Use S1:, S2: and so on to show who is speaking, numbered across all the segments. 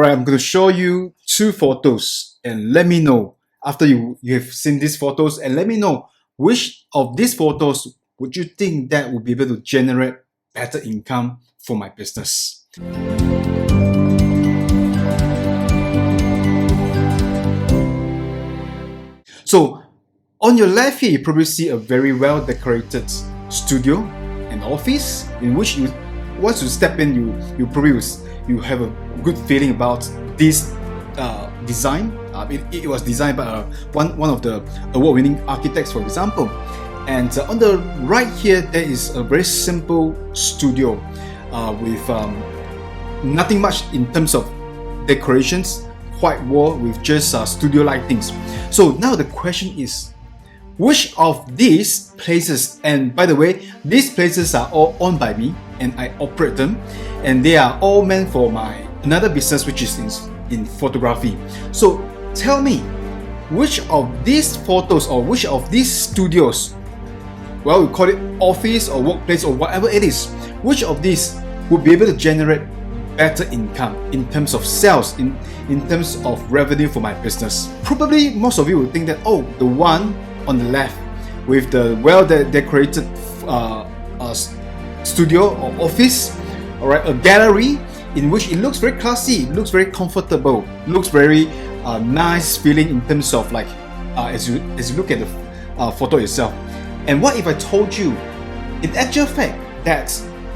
S1: Alright, I'm going to show you 2 photos and let me know after you have seen these photos, and let me know which of these photos would you think that would be able to generate better income for my business. So on your left here, you probably see a very well decorated studio and office in which you, once you step in, you probably you have a good feeling about this design. It was designed by one of the award-winning architects, for example. And on the right here, there is a very simple studio with nothing much in terms of decorations, white wall with just studio lightings. So now the question is, which of these places, and by the way, these places are all owned by me and I operate them, and they are all meant for my another business, which is in photography. So tell me, which of these photos or which of these studios, well, we call it office or workplace or whatever it is, which of these would be able to generate better income in terms of sales, in terms of revenue for my business? Probably most of you will think that, oh, the one on the left with the well decorated studio or office, all right, a gallery in which it looks very classy, it looks very comfortable, looks very nice feeling in terms of like as you look at the photo itself. And what if I told you, in actual fact, that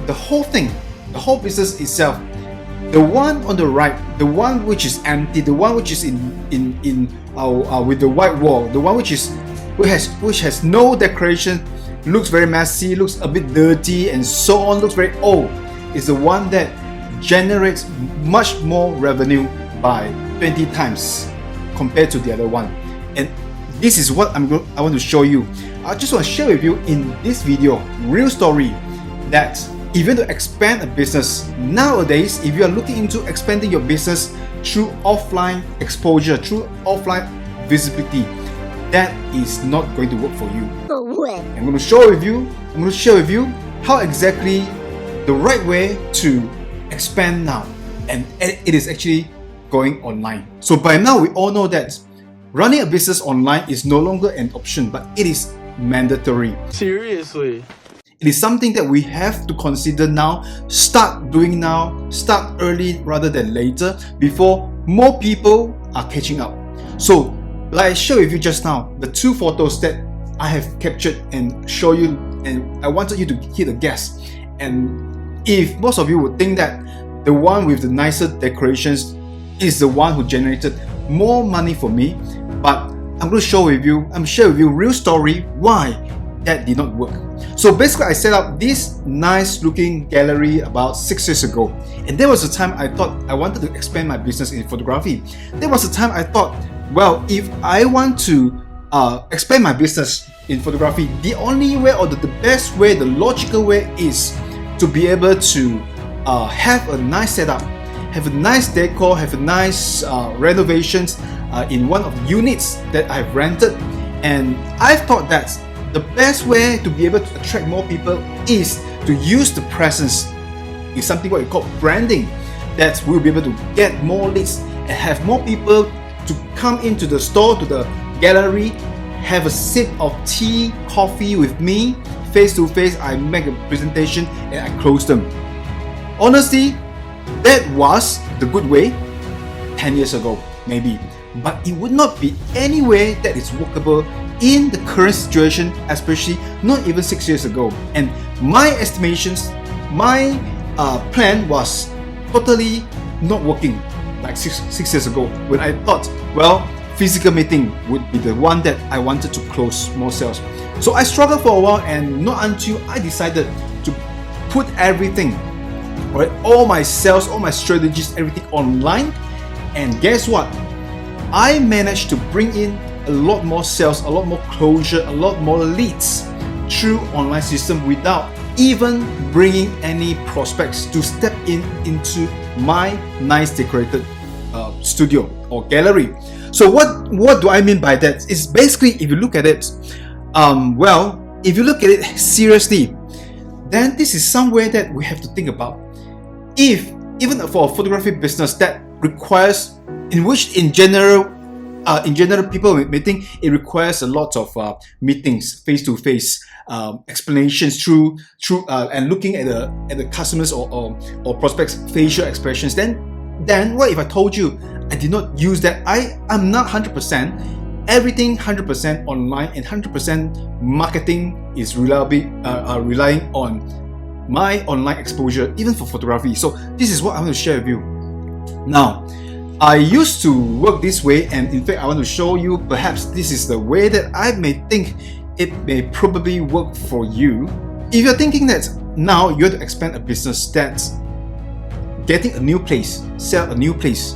S1: the whole thing, the whole business itself, the one on the right, the one which is empty, the one which is with the white wall, the one which has no decoration, looks very messy, looks a bit dirty, and so on, looks very old, is the one that generates much more revenue by 20 times compared to the other one. And this is what I want to show you. I just want to share with you in this video, real story, that if you want to expand a business nowadays, if you are looking into expanding your business through offline exposure, through offline visibility, that is not going to work for you. I'm going to share with you how exactly the right way to expand now, and it is actually going online. So by now we all know that running a business online is no longer an option, but it is mandatory.
S2: Seriously?
S1: It is something that we have to consider now, start doing now, start early rather than later, before more people are catching up. So like I shared with you just now, the 2 photos that I have captured and show you, and I wanted you to hit a guess. And if most of you would think that the one with the nicer decorations is the one who generated more money for me, but I'm going to share with you real story why that did not work. So basically, I set up this nice looking gallery about 6 years ago, and there was a time I thought I wanted to expand my business in photography. There was a time I thought, well, if I want to expand my business in photography, the only way, or the best way, the logical way, is to be able to have a nice setup, have a nice decor, have a nice renovations in one of the units that I've rented. And I thought that the best way to be able to attract more people is to use the presence. It's something what we call branding, that we'll be able to get more leads and have more people to come into the store, to the gallery, have a sip of tea, coffee with me, face to face. I make a presentation and I close them. Honestly, that was the good way 10 years ago, maybe. But it would not be any way that is workable in the current situation, especially not even 6 years ago. And my estimations, my plan was totally not working like six years ago, when I thought, well, physical meeting would be the one that I wanted to close more sales. So I struggled for a while, and not until I decided to put everything, right, all my sales, all my strategies, everything online. And guess what? I managed to bring in a lot more sales, a lot more closure, a lot more leads through online system without even bringing any prospects to step into my nice decorated studio or gallery. So what do I mean by that? It's basically, if you look at it, if you look at it seriously, then this is somewhere that we have to think about. If even for a photography business that requires, in general people may think it requires a lot of meetings, face-to-face explanations through and looking at the customers or prospects' facial expressions. Then what if I told you I did not use that? I'm not 100%. Everything 100% online and 100% marketing is relying on my online exposure, even for photography. So this is what I want to share with you. Now, I used to work this way, and in fact I want to show you, perhaps this is the way that I may think it may probably work for you. If you're thinking that now you have to expand a business, that's getting a new place, sell a new place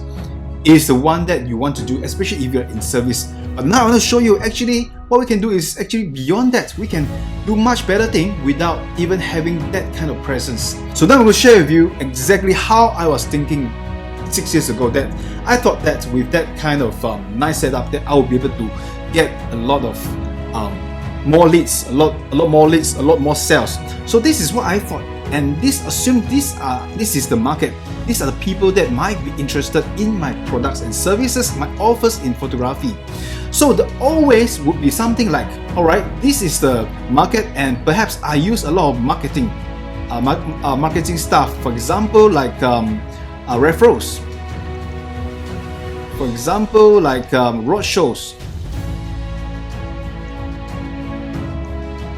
S1: is the one that you want to do, especially if you're in service. But now I want to show you actually what we can do is actually beyond that. We can do much better thing without even having that kind of presence. So now I will share with you exactly how I was thinking 6 years ago, that I thought that with that kind of nice setup that I will be able to get a lot of more leads, a lot more leads, a lot more sales. So this is what I thought, and this is the market. These are the people that might be interested in my products and services, my offers in photography. So the always would be something like, all right, this is the market, and perhaps I use a lot of marketing stuff. For example, like referrals. For example, like road shows.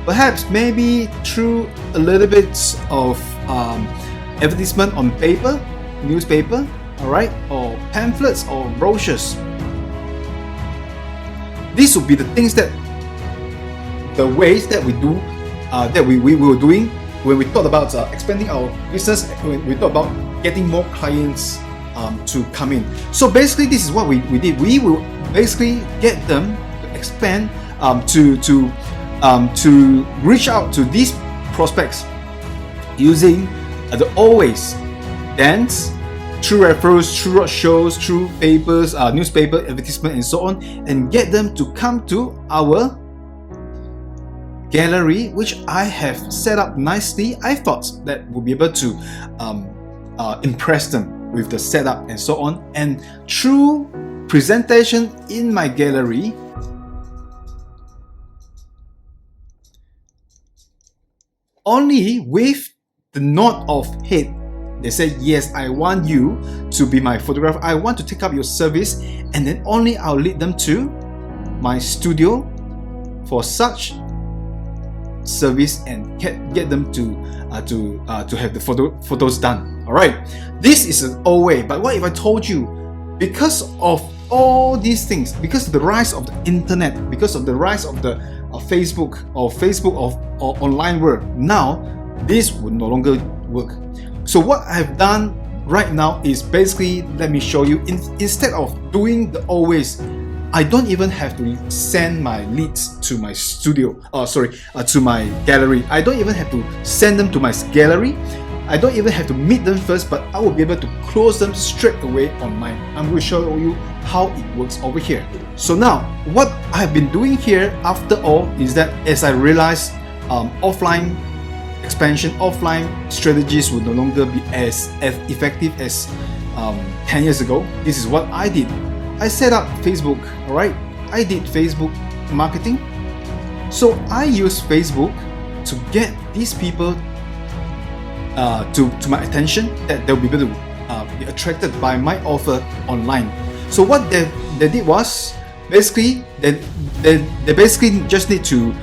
S1: Perhaps maybe through a little bit of advertisement on paper, newspaper, alright, or pamphlets or brochures. These would be the things the ways that we do, that we were doing when we thought about expanding our business, when we thought about getting more clients to come in. So basically, this is what we did. We will basically get them to expand, to reach out to these prospects using the always dance, through referrals, through road shows, through papers, newspaper, advertisement, and so on, and get them to come to our gallery, which I have set up nicely. I thought that we'll be able to impress them with the setup and so on, and through presentation in my gallery, only with the nod of head, they say, yes, I want you to be my photographer, I want to take up your service, and then only I'll lead them to my studio for such service and get them to have the photos done. All right, this is an old way. But what if I told you, because of all these things, because of the rise of the internet, because of the rise of the Facebook or online world, now this would no longer work. So what I've done right now is basically, let me show you, instead of doing the always, I don't even have to send my leads to my studio, to my gallery. I don't even have to send them to my gallery. I don't even have to meet them first, but I will be able to close them straight away online. I'm going to show you how it works over here. So now, what I've been doing here after all is that as I realized offline expansion, offline strategies would no longer be as effective as 10 years ago, this is what I did. I set up Facebook, alright? I did Facebook marketing. So I use Facebook to get these people to my attention, that they'll be able to be attracted by my offer online. So what they did was, basically, they basically just need to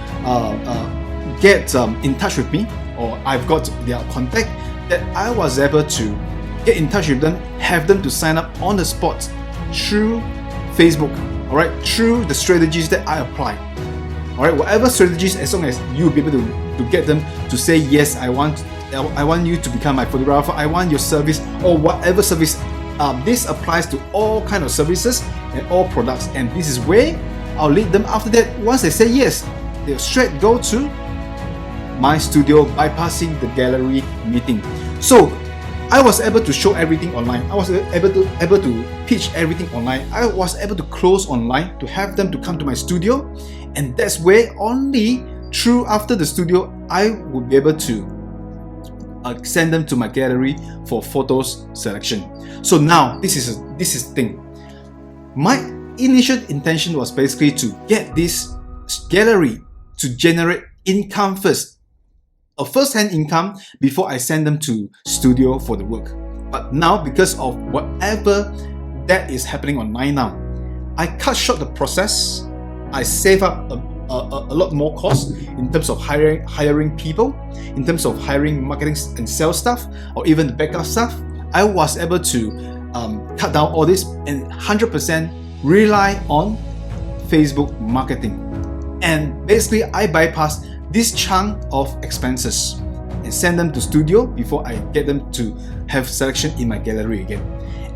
S1: get in touch with me, or I've got their contact, that I was able to get in touch with them, have them to sign up on the spot through Facebook, alright, through the strategies that I apply. Alright, whatever strategies, as long as you'll be able to get them to say, yes, I want you to become my photographer, I want your service, or whatever service. This applies to all kind of services and all products, and this is where I'll lead them. After that, once they say yes, they'll straight go to my studio, bypassing the gallery meeting. So I was able to show everything online. I was able to pitch everything online. I was able to close online to have them to come to my studio, and that's where only through after the studio I would be able to send them to my gallery for photos selection. So now this is the thing. My initial intention was basically to get this gallery to generate income first, a first-hand income, before I send them to studio for the work. But now, because of whatever that is happening online now, I cut short the process. I save up a lot more costs in terms of hiring people, in terms of hiring marketing and sales staff, or even the backup staff. I was able to cut down all this and 100% rely on Facebook marketing. And basically, I bypass this chunk of expenses and send them to studio before I get them to have selection in my gallery again.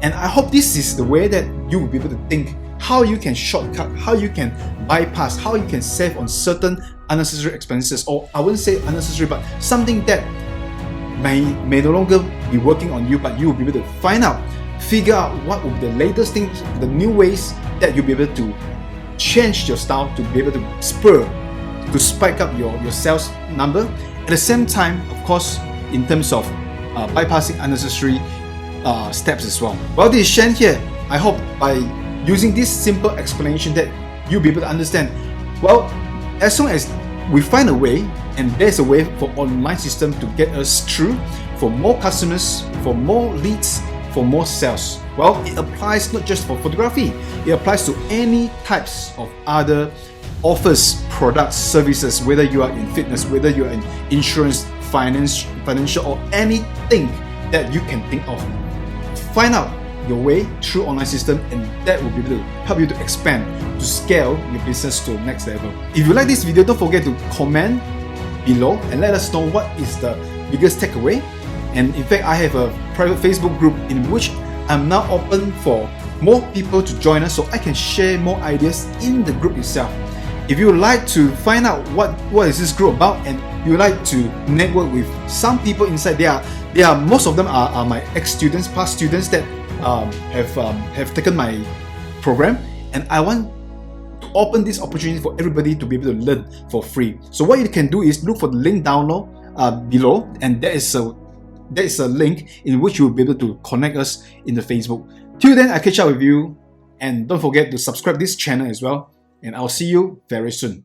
S1: And I hope this is the way that you will be able to think how you can shortcut, how you can bypass, how you can save on certain unnecessary expenses, or I wouldn't say unnecessary, but something that may no longer be working on you, but you will be able to find out, figure out what will be the latest things, the new ways that you'll be able to change your style to be able to spike up your sales number. At the same time, of course, in terms of bypassing unnecessary steps as well. Well, this is Shen here. I hope by using this simple explanation that you'll be able to understand, well, as long as we find a way, and there's a way for online system to get us through for more customers, for more leads, for more sales. Well, it applies not just for photography, it applies to any types of other offers, products, services, whether you are in fitness, whether you are in insurance, financial, or anything that you can think of. Find out your way through online system, and that will be able to help you to expand, to scale your business to the next level. If you like this video, don't forget to comment below and let us know what is the biggest takeaway. And in fact, I have a private Facebook group in which I'm now open for more people to join us, so I can share more ideas in the group itself. If you would like to find out what is this group about, and you would like to network with some people inside, there are most of them are my ex-students, past students that have taken my program, and I want to open this opportunity for everybody to be able to learn for free. So what you can do is look for the link download below, and there is a link in which you will be able to connect us in the Facebook. Till then, I catch up with you, and don't forget to subscribe this channel as well, and I'll see you very soon.